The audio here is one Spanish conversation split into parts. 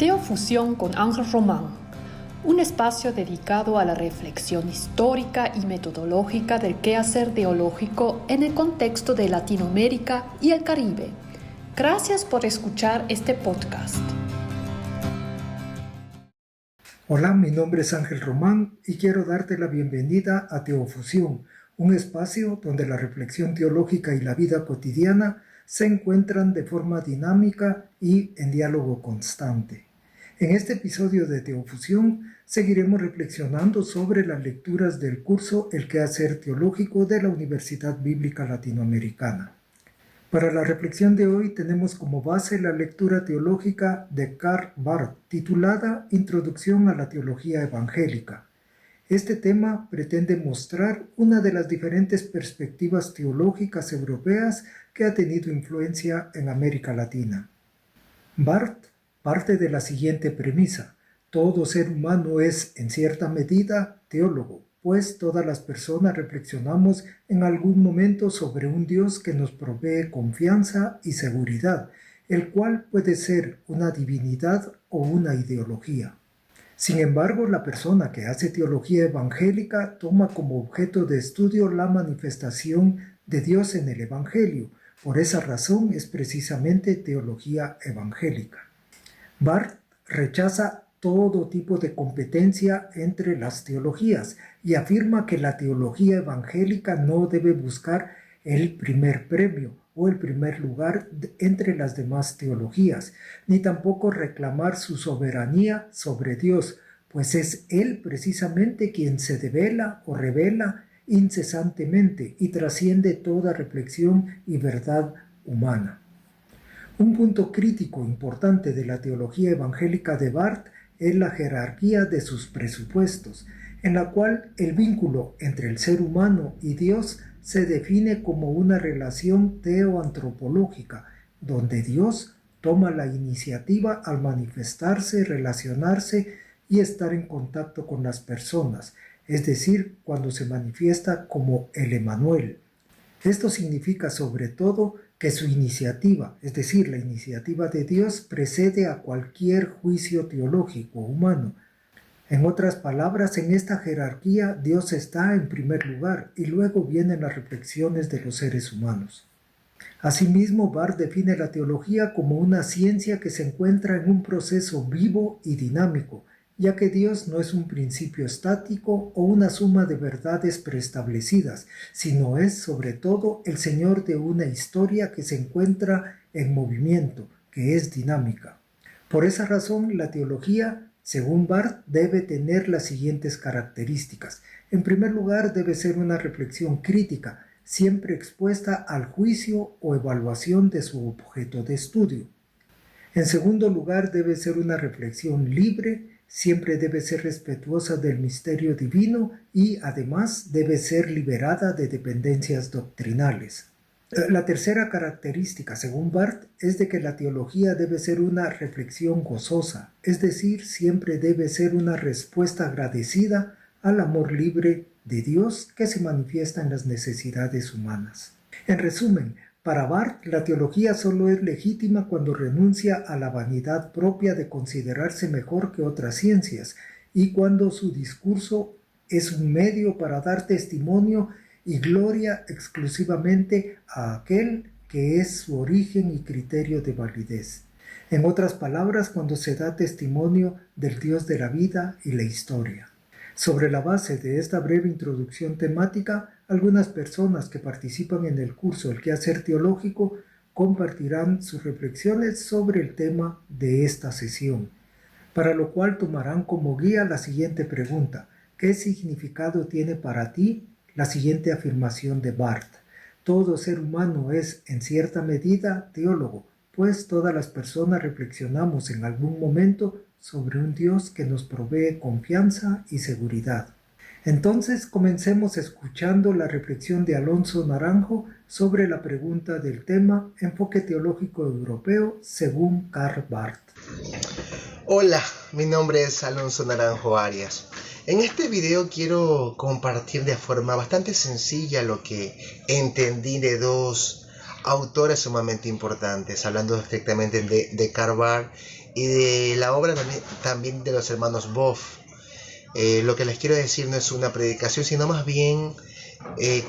Teofusión con Ángel Román, un espacio dedicado a la reflexión histórica y metodológica del quehacer teológico en el contexto de Latinoamérica y el Caribe. Gracias por escuchar este podcast. Hola, mi nombre es Ángel Román y quiero darte la bienvenida a Teofusión, un espacio donde la reflexión teológica y la vida cotidiana se encuentran de forma dinámica y en diálogo constante. En este episodio de Teofusión seguiremos reflexionando sobre las lecturas del curso El quehacer teológico de la Universidad Bíblica Latinoamericana. Para la reflexión de hoy tenemos como base la lectura teológica de Karl Barth, titulada Introducción a la Teología Evangélica. Este tema pretende mostrar una de las diferentes perspectivas teológicas europeas que ha tenido influencia en América Latina. Barth parte de la siguiente premisa: todo ser humano es, en cierta medida, teólogo, pues todas las personas reflexionamos en algún momento sobre un Dios que nos provee confianza y seguridad, el cual puede ser una divinidad o una ideología. Sin embargo, la persona que hace teología evangélica toma como objeto de estudio la manifestación de Dios en el Evangelio. Por esa razón es precisamente teología evangélica. Barth rechaza todo tipo de competencia entre las teologías y afirma que la teología evangélica no debe buscar el primer premio o el primer lugar entre las demás teologías, ni tampoco reclamar su soberanía sobre Dios, pues es Él precisamente quien se devela o revela incesantemente y trasciende toda reflexión y verdad humana. Un punto crítico importante de la teología evangélica de Barth es la jerarquía de sus presupuestos, en la cual el vínculo entre el ser humano y Dios se define como una relación teoantropológica, donde Dios toma la iniciativa al manifestarse, relacionarse y estar en contacto con las personas, es decir, cuando se manifiesta como el Emmanuel. Esto significa sobre todo que su iniciativa, es decir, la iniciativa de Dios, precede a cualquier juicio teológico humano. En otras palabras, en esta jerarquía Dios está en primer lugar y luego vienen las reflexiones de los seres humanos. Asimismo, Barth define la teología como una ciencia que se encuentra en un proceso vivo y dinámico, ya que Dios no es un principio estático o una suma de verdades preestablecidas, sino es sobre todo el Señor de una historia que se encuentra en movimiento, que es dinámica. Por esa razón, la teología, según Barth, debe tener las siguientes características. En primer lugar, debe ser una reflexión crítica, siempre expuesta al juicio o evaluación de su objeto de estudio. En segundo lugar, debe ser una reflexión libre, siempre debe ser respetuosa del misterio divino y además debe ser liberada de dependencias doctrinales. La tercera característica, según Barth, es de que la teología debe ser una reflexión gozosa, es decir, siempre debe ser una respuesta agradecida al amor libre de Dios que se manifiesta en las necesidades humanas. En resumen, para Barth, la teología solo es legítima cuando renuncia a la vanidad propia de considerarse mejor que otras ciencias y cuando su discurso es un medio para dar testimonio y gloria exclusivamente a aquel que es su origen y criterio de validez. En otras palabras, cuando se da testimonio del Dios de la vida y la historia. Sobre la base de esta breve introducción temática, algunas personas que participan en el curso El quehacer teológico compartirán sus reflexiones sobre el tema de esta sesión, para lo cual tomarán como guía la siguiente pregunta: ¿qué significado tiene para ti la siguiente afirmación de Barth? Todo ser humano es, en cierta medida, teólogo, pues todas las personas reflexionamos en algún momento sobre un Dios que nos provee confianza y seguridad. Entonces comencemos escuchando la reflexión de Alonso Naranjo sobre la pregunta del tema Enfoque teológico europeo según Karl Barth. Hola, mi nombre es Alonso Naranjo Arias. En este video quiero compartir de forma bastante sencilla lo que entendí de dos autores sumamente importantes, hablando estrictamente de Karl Barth y de la obra también de los hermanos Boff. Lo que les quiero decir no es una predicación, sino más bien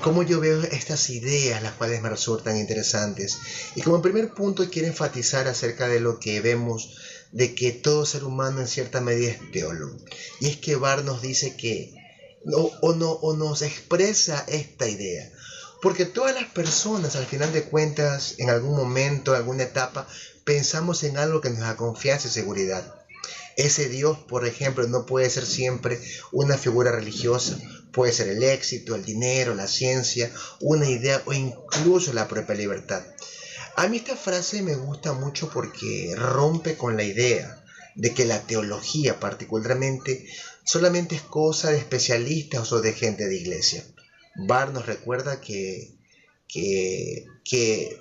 cómo yo veo estas ideas, las cuales me resultan interesantes. Y como primer punto quiero enfatizar acerca de lo que vemos, de que todo ser humano en cierta medida es teólogo. Y es que Barth nos dice que, o nos expresa esta idea. Porque todas las personas, al final de cuentas, en algún momento, en alguna etapa, pensamos en algo que nos da confianza y seguridad. Ese Dios, por ejemplo, no puede ser siempre una figura religiosa. Puede ser el éxito, el dinero, la ciencia, una idea o incluso la propia libertad. A mí esta frase me gusta mucho porque rompe con la idea de que la teología particularmente solamente es cosa de especialistas o de gente de iglesia. Barth nos recuerda que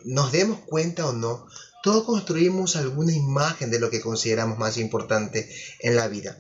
nos demos cuenta o no, todos construimos alguna imagen de lo que consideramos más importante en la vida.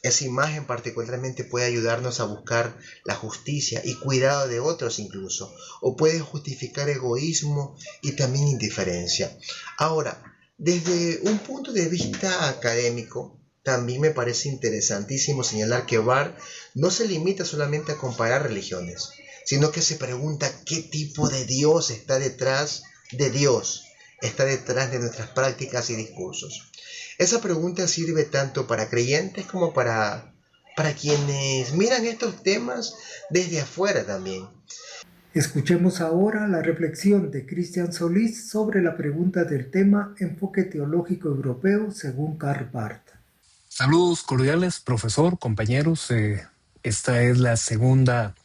Esa imagen particularmente puede ayudarnos a buscar la justicia y cuidado de otros incluso, o puede justificar egoísmo y también indiferencia. Ahora, desde un punto de vista académico, también me parece interesantísimo señalar que Barth no se limita solamente a comparar religiones, sino que se pregunta qué tipo de Dios está detrás de Dios, está detrás de nuestras prácticas y discursos. Esa pregunta sirve tanto para creyentes como para quienes miran estos temas desde afuera también. Escuchemos ahora la reflexión de Cristian Solís sobre la pregunta del tema Enfoque teológico europeo según Karl Barth. Saludos cordiales, profesor, compañeros. Esta es la segunda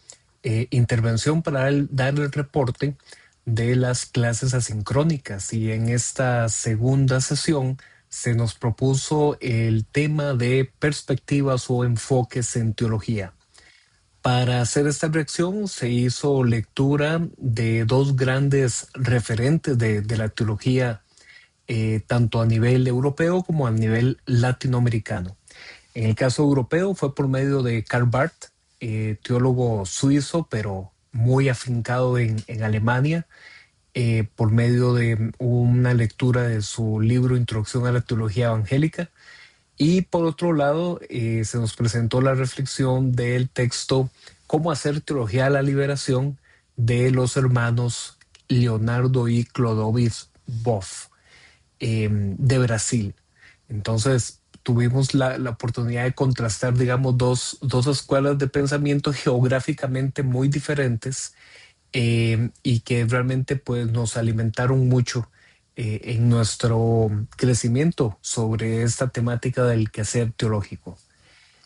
intervención para dar el reporte de las clases asincrónicas, y en esta segunda sesión se nos propuso el tema de perspectivas o enfoques en teología. Para hacer esta reacción se hizo lectura de dos grandes referentes de la teología, tanto a nivel europeo como a nivel latinoamericano. En el caso europeo fue por medio de Karl Barth, teólogo suizo, pero muy afincado en Alemania, por medio de una lectura de su libro Introducción a la Teología Evangélica. Y por otro lado, se nos presentó la reflexión del texto Cómo hacer teología de la liberación de los hermanos Leonardo y Clodovis Boff, de Brasil. Entonces tuvimos la oportunidad de contrastar, digamos, dos escuelas de pensamiento geográficamente muy diferentes, y que realmente pues, nos alimentaron mucho en nuestro crecimiento sobre esta temática del quehacer teológico.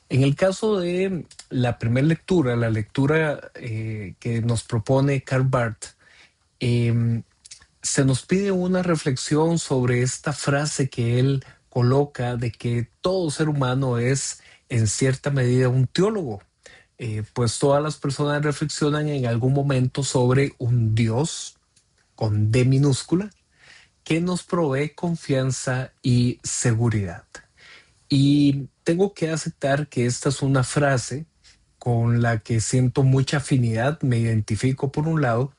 En el caso de la primera lectura, la lectura que nos propone Karl Barth, se nos pide una reflexión sobre esta frase que él coloca de que todo ser humano es en cierta medida un teólogo. Pues todas las personas reflexionan en algún momento sobre un Dios con D minúscula que nos provee confianza y seguridad. Y tengo que aceptar que esta es una frase con la que siento mucha afinidad, me identifico por un lado,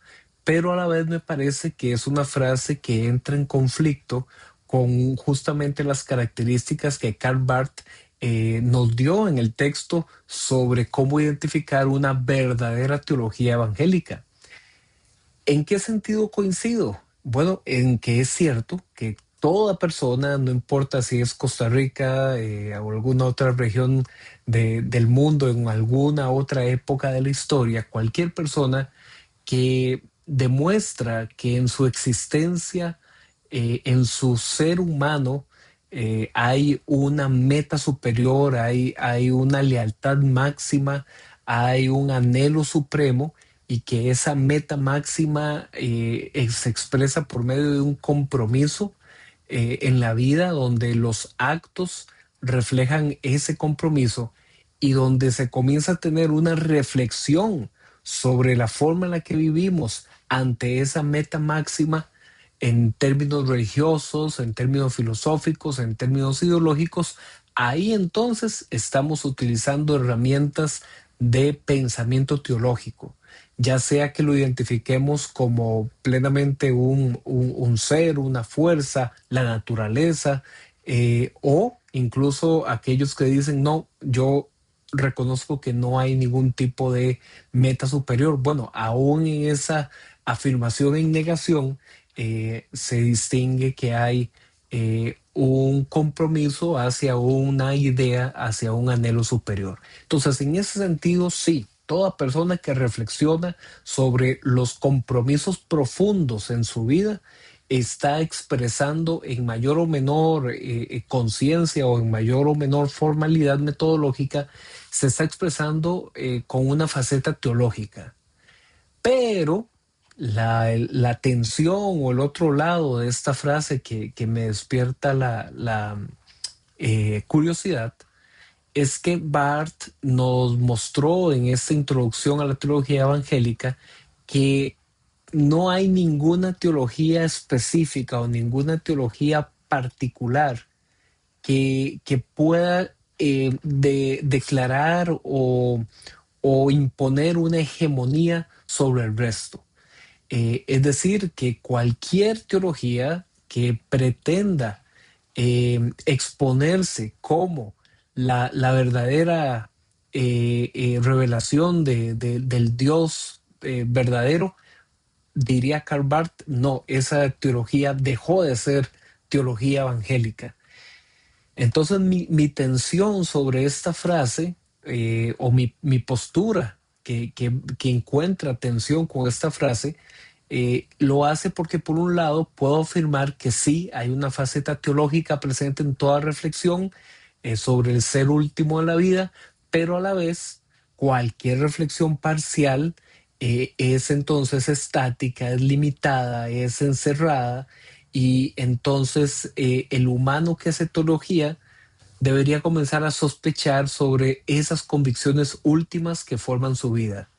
pero a la vez me parece que es una frase que entra en conflicto con justamente las características que Karl Barth nos dio en el texto sobre cómo identificar una verdadera teología evangélica. ¿En qué sentido coincido? Bueno, en que es cierto que toda persona, no importa si es Costa Rica o alguna otra región del mundo, en alguna otra época de la historia, cualquier persona que demuestra que en su existencia, en su ser humano, hay una meta superior, hay una lealtad máxima, hay un anhelo supremo, y que esa meta máxima se expresa por medio de un compromiso en la vida, donde los actos reflejan ese compromiso y donde se comienza a tener una reflexión sobre la forma en la que vivimos ante esa meta máxima en términos religiosos, en términos filosóficos, en términos ideológicos. Ahí entonces estamos utilizando herramientas de pensamiento teológico ya sea que lo identifiquemos como plenamente un ser, una fuerza, la naturaleza, o incluso aquellos que dicen, no, yo reconozco que no hay ningún tipo de meta superior. Bueno, aún en esa afirmación en negación, se distingue que hay un compromiso hacia una idea, hacia un anhelo superior. Entonces, en ese sentido, sí, toda persona que reflexiona sobre los compromisos profundos en su vida está expresando en mayor o menor conciencia o en mayor o menor formalidad metodológica, se está expresando con una faceta teológica. Pero la tensión o el otro lado de esta frase que me despierta la curiosidad es que Barth nos mostró en esta introducción a la teología evangélica que no hay ninguna teología específica o ninguna teología particular que pueda declarar o imponer una hegemonía sobre el resto. Es decir, que cualquier teología que pretenda exponerse como la verdadera revelación del Dios verdadero, diría Karl Barth, no, esa teología dejó de ser teología evangélica. Entonces mi tensión sobre esta frase o mi postura que encuentra tensión con esta frase, lo hace porque por un lado puedo afirmar que sí hay una faceta teológica presente en toda reflexión sobre el ser último de la vida, pero a la vez cualquier reflexión parcial es entonces estática, es limitada, es encerrada, y entonces el humano que hace teología debería comenzar a sospechar sobre esas convicciones últimas que forman su vida.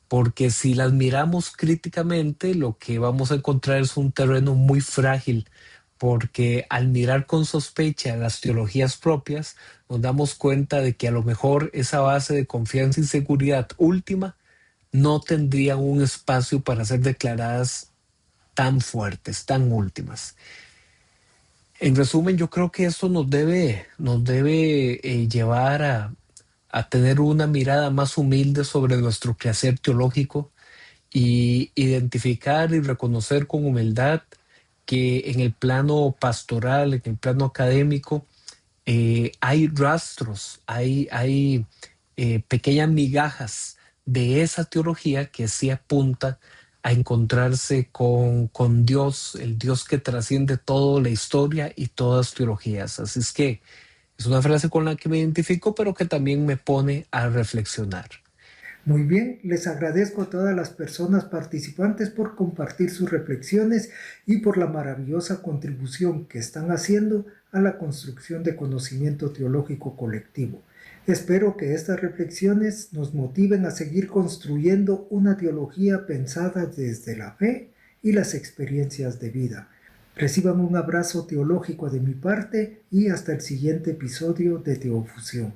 Porque si las miramos críticamente, lo que vamos a encontrar es un terreno muy frágil, porque al mirar con sospecha las teologías propias, nos damos cuenta de que a lo mejor esa base de confianza y seguridad última no tendría un espacio para ser declaradas tan fuertes, tan últimas. En resumen, yo creo que esto nos debe llevar a tener una mirada más humilde sobre nuestro quehacer teológico y identificar y reconocer con humildad que en el plano pastoral, en el plano académico, hay rastros, hay pequeñas migajas de esa teología que sí apunta a encontrarse con Dios, el Dios que trasciende toda la historia y todas las teologías. Así es que es una frase con la que me identifico, pero que también me pone a reflexionar. Muy bien, les agradezco a todas las personas participantes por compartir sus reflexiones y por la maravillosa contribución que están haciendo a la construcción de conocimiento teológico colectivo. Espero que estas reflexiones nos motiven a seguir construyendo una teología pensada desde la fe y las experiencias de vida. Reciban un abrazo teológico de mi parte y hasta el siguiente episodio de Teofusión.